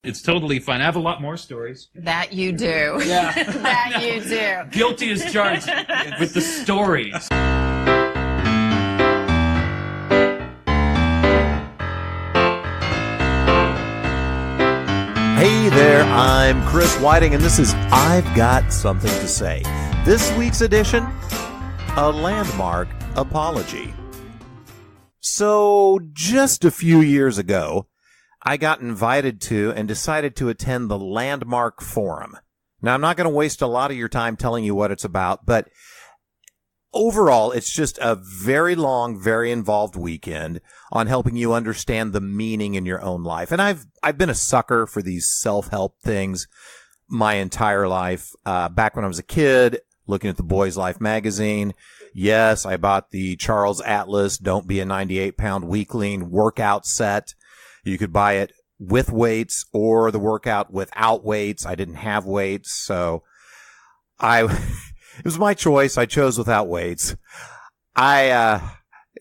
It's totally fine. I have a lot more stories. That you do. Yeah. That you do. Guilty as charged with the stories. Hey there, I'm Chris Whiting, and this is I've Got Something to Say. This week's edition, a landmark apology. So, just a few years ago, I got invited to and decided to attend the Landmark Forum. Now, I'm not going to waste a lot of your time telling you what it's about, but overall, it's just a very long, very involved weekend on helping you understand the meaning in your own life. And I've been a sucker for these self-help things my entire life. Back when I was a kid, looking at the Boys Life magazine. Yes, I bought the Charles Atlas Don't Be a 98-Pound Weakling workout set. You could buy it with weights or the workout without weights. I didn't have weights, so it was my choice. I chose without weights. I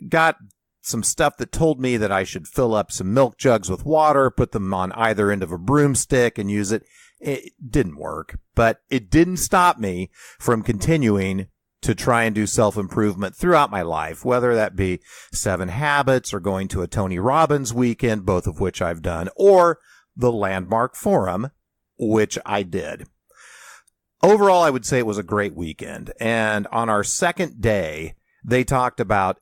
got some stuff that told me that I should fill up some milk jugs with water, put them on either end of a broomstick and use it. It didn't work, but it didn't stop me from continuing to try and do self-improvement throughout my life, whether that be 7 Habits or going to a Tony Robbins weekend, both of which I've done, or the Landmark Forum, which I did. Overall, I would say it was a great weekend. And on our second day, they talked about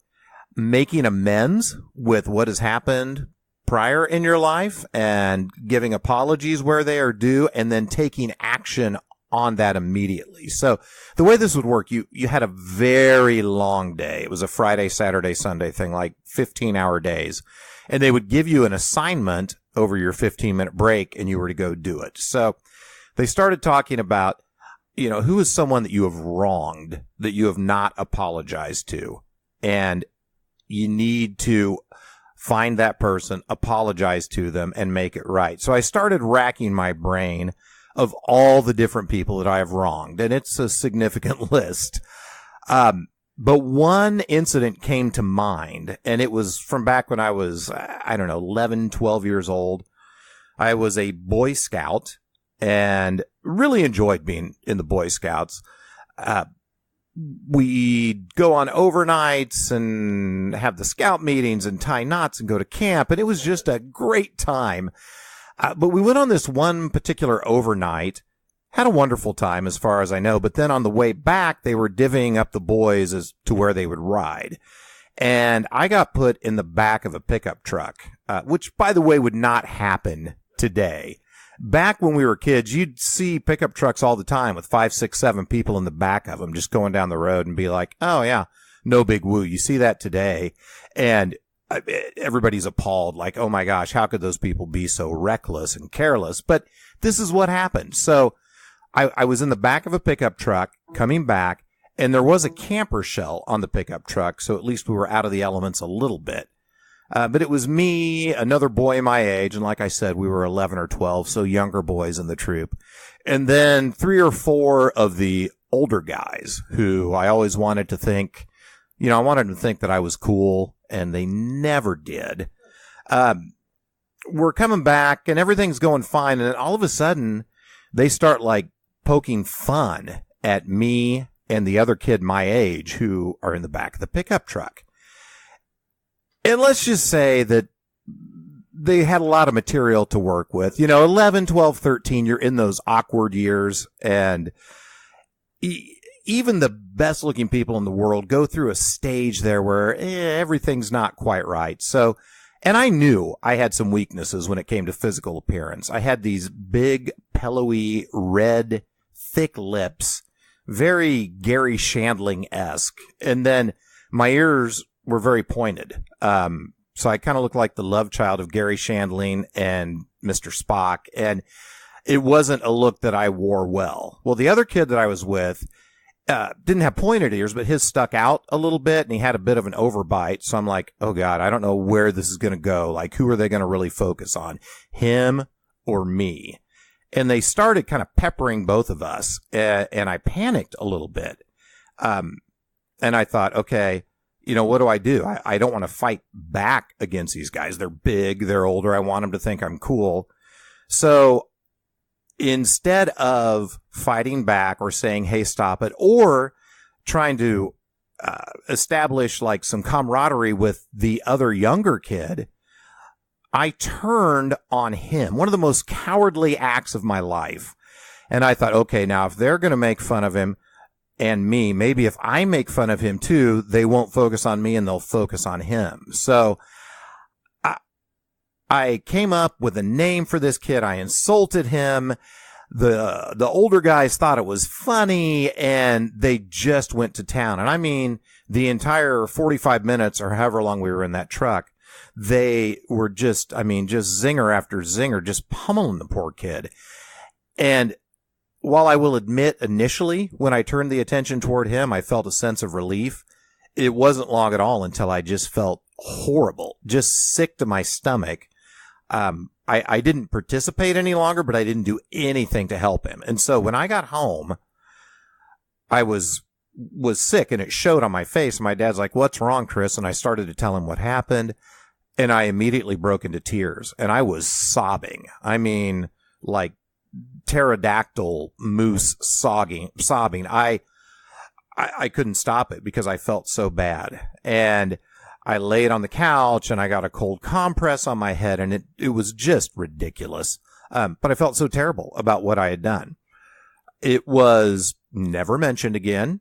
making amends with what has happened prior in your life and giving apologies where they are due and then taking action on that immediately. So the way this would work, you had a very long day. It was a Friday, Saturday, Sunday thing, like 15-hour days. And they would give you an assignment over your 15-minute break and you were to go do it. So they started talking about, who is someone that you have wronged, that you have not apologized to? And you need to find that person, apologize to them, and make it right. So I started racking my brain of all the different people that I have wronged, and it's a significant list. But one incident came to mind, and it was from back when I was, 11, 12 years old. I was a Boy Scout and really enjoyed being in the Boy Scouts. We'd go on overnights and have the scout meetings and tie knots and go to camp, and it was just a great time. But we went on this one particular overnight, had a wonderful time as far as I know, but then on the way back, they were divvying up the boys as to where they would ride. And I got put in the back of a pickup truck, which, by the way, would not happen today. Back when we were kids, you'd see pickup trucks all the time with 5, 6, 7 people in the back of them just going down the road and be like, oh, yeah, no big woo. You see that today. And everybody's appalled, like, oh my gosh, how could those people be so reckless and careless? But this is what happened. So I was in the back of a pickup truck coming back, and there was a camper shell on the pickup truck, so at least we were out of the elements a little bit. But it was me, another boy my age, and like I said, we were 11 or 12, so younger boys in the troop. And then 3 or 4 of the older guys who I always wanted to think, I wanted them to think that I was cool, and they never did. We're coming back, and everything's going fine, and then all of a sudden, they start, poking fun at me and the other kid my age who are in the back of the pickup truck. And let's just say that they had a lot of material to work with. 11, 12, 13, you're in those awkward years, and even the best looking people in the world go through a stage there where everything's not quite right. So, and I knew I had some weaknesses when it came to physical appearance. I had these big, pillowy, red, thick lips, very Gary Shandling-esque. And then my ears were very pointed. So I kind of looked like the love child of Gary Shandling and Mr. Spock. And it wasn't a look that I wore well. Well, the other kid that I was with, didn't have pointed ears, but his stuck out a little bit, and he had a bit of an overbite. So I'm like, oh God, I don't know where this is going to go. Like, who are they going to really focus on, him or me? And they started kind of peppering both of us, and I panicked a little bit. And I thought, okay, what do? I don't want to fight back against these guys. They're big, they're older. I want them to think I'm cool. So instead of fighting back or saying, hey, stop it, or trying to establish like some camaraderie with the other younger kid, I turned on him. One of the most cowardly acts of my life. And I thought, okay, now if they're going to make fun of him and me, maybe if I make fun of him too, they won't focus on me and they'll focus on him. So I came up with a name for this kid. I insulted him. The older guys thought it was funny and they just went to town. And I mean, the entire 45 minutes or however long we were in that truck, they were just zinger after zinger, just pummeling the poor kid. And while I will admit initially when I turned the attention toward him, I felt a sense of relief. It wasn't long at all until I just felt horrible, just sick to my stomach. I didn't participate any longer, but I didn't do anything to help him. And so when I got home, I was sick and it showed on my face. My dad's like, what's wrong, Chris? And I started to tell him what happened and I immediately broke into tears and I was sobbing. I mean, like pterodactyl moose sobbing. I couldn't stop it because I felt so bad. And I laid on the couch and I got a cold compress on my head and it was just ridiculous. But I felt so terrible about what I had done. It was never mentioned again.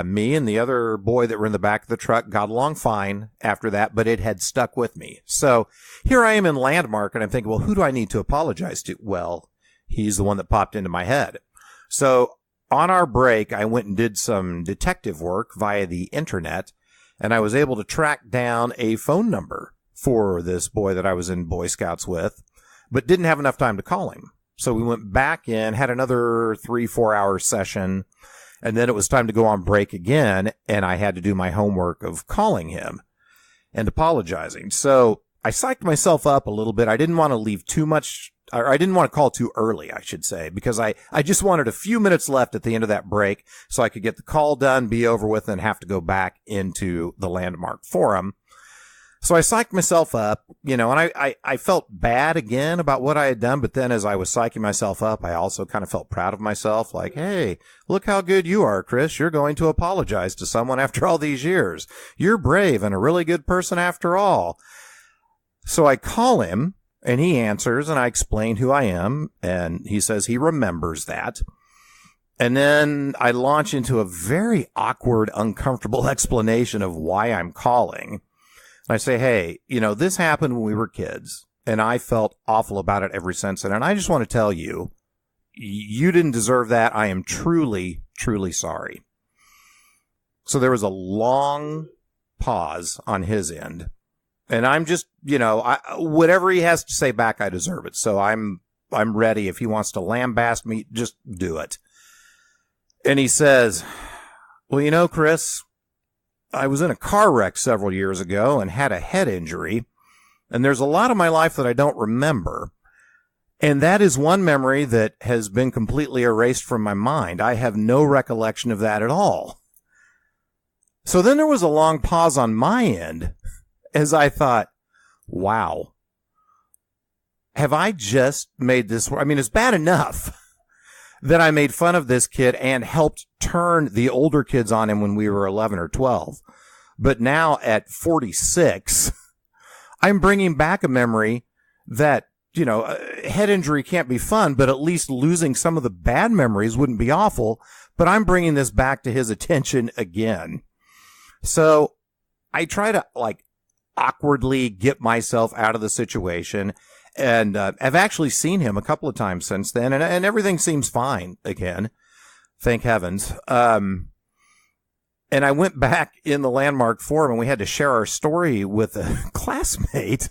Me and the other boy that were in the back of the truck got along fine after that, but it had stuck with me. So here I am in Landmark and I'm thinking, well, who do I need to apologize to? Well, he's the one that popped into my head. So on our break, I went and did some detective work via the internet. And I was able to track down a phone number for this boy that I was in Boy Scouts with, but didn't have enough time to call him. So we went back in, had another 3-4 hour session, and then it was time to go on break again, and I had to do my homework of calling him and apologizing. So I psyched myself up a little bit. I didn't want to leave too much, or I didn't want to call too early, I should say, because I just wanted a few minutes left at the end of that break so I could get the call done, be over with, and have to go back into the Landmark forum. So I psyched myself up, and I felt bad again about what I had done. But then as I was psyching myself up, I also kind of felt proud of myself. Like, hey, look how good you are, Chris. You're going to apologize to someone after all these years. You're brave and a really good person after all. So I call him. And he answers, and I explain who I am, and he says he remembers that. And then I launch into a very awkward, uncomfortable explanation of why I'm calling. I say, hey, this happened when we were kids, and I felt awful about it ever since then. And I just want to tell you, you didn't deserve that. I am truly, truly sorry. So there was a long pause on his end. And I'm just, whatever he has to say back, I deserve it. So I'm ready. If he wants to lambaste me, just do it. And he says, well, Chris, I was in a car wreck several years ago and had a head injury. And there's a lot of my life that I don't remember. And that is one memory that has been completely erased from my mind. I have no recollection of that at all. So then there was a long pause on my end. As I thought, wow, have I just made this? I mean, it's bad enough that I made fun of this kid and helped turn the older kids on him when we were 11 or 12. But now at 46, I'm bringing back a memory that, head injury can't be fun, but at least losing some of the bad memories wouldn't be awful. But I'm bringing this back to his attention again. So I try to awkwardly get myself out of the situation. And I've actually seen him a couple of times since then, and everything seems fine again. Thank heavens. And I went back in the Landmark forum, and we had to share our story with a classmate.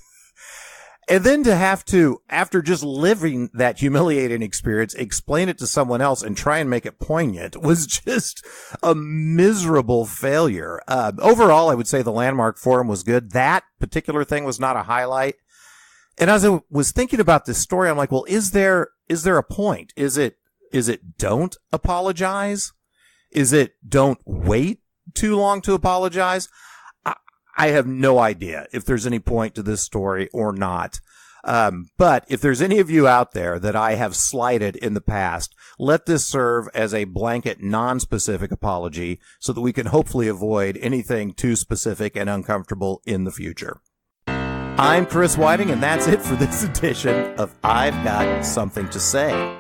And then to have to, after just living that humiliating experience, explain it to someone else and try and make it poignant was just a miserable failure. Overall, I would say the Landmark forum was good. That particular thing was not a highlight. And as I was thinking about this story, I'm like, well, is there a point? Is it don't apologize? Is it don't wait too long to apologize? I have no idea if there's any point to this story or not. But if there's any of you out there that I have slighted in the past, let this serve as a blanket non-specific apology so that we can hopefully avoid anything too specific and uncomfortable in the future. I'm Chris Whiting, and that's it for this edition of I've Got Something to Say.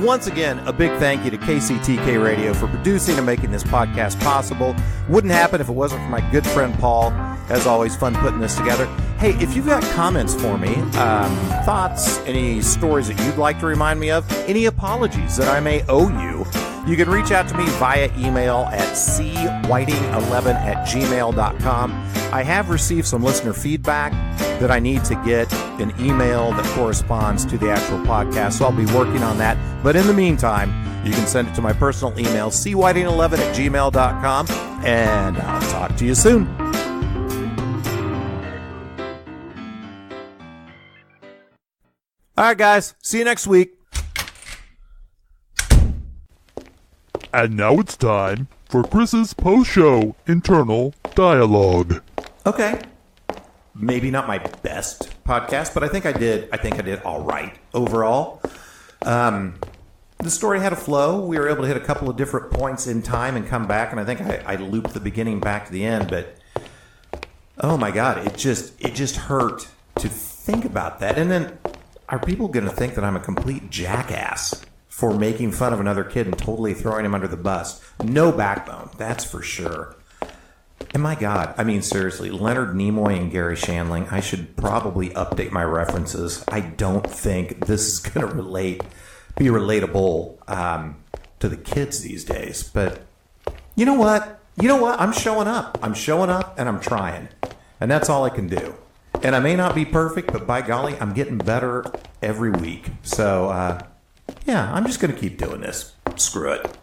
Once again, a big thank you to KCTK Radio for producing and making this podcast possible. Wouldn't happen if it wasn't for my good friend Paul. As always, fun putting this together. Hey, if you've got comments for me, thoughts, any stories that you'd like to remind me of, any apologies that I may owe you, you can reach out to me via email at cwhiting11@gmail.com. I have received some listener feedback that I need to get an email that corresponds to the actual podcast, so I'll be working on that. But in the meantime, you can send it to my personal email, cwhiting11@gmail.com, and I'll talk to you soon. All right, guys. See you next week. And now it's time for Chris's post-show internal dialogue. Okay. Maybe not my best podcast, but I think I did all right overall. The story had a flow. We were able to hit a couple of different points in time and come back, and I think I looped the beginning back to the end, but oh my God, it just hurt to think about that. And then are people going to think that I'm a complete jackass for making fun of another kid and totally throwing him under the bus? No backbone, that's for sure. And my God, I mean, seriously, Leonard Nimoy and Gary Shandling, I should probably update my references. I don't think this is going to be relatable to the kids these days. But you know what? I'm showing up. And I'm trying. And that's all I can do. And I may not be perfect, but by golly, I'm getting better every week. So, yeah, I'm just going to keep doing this. Screw it.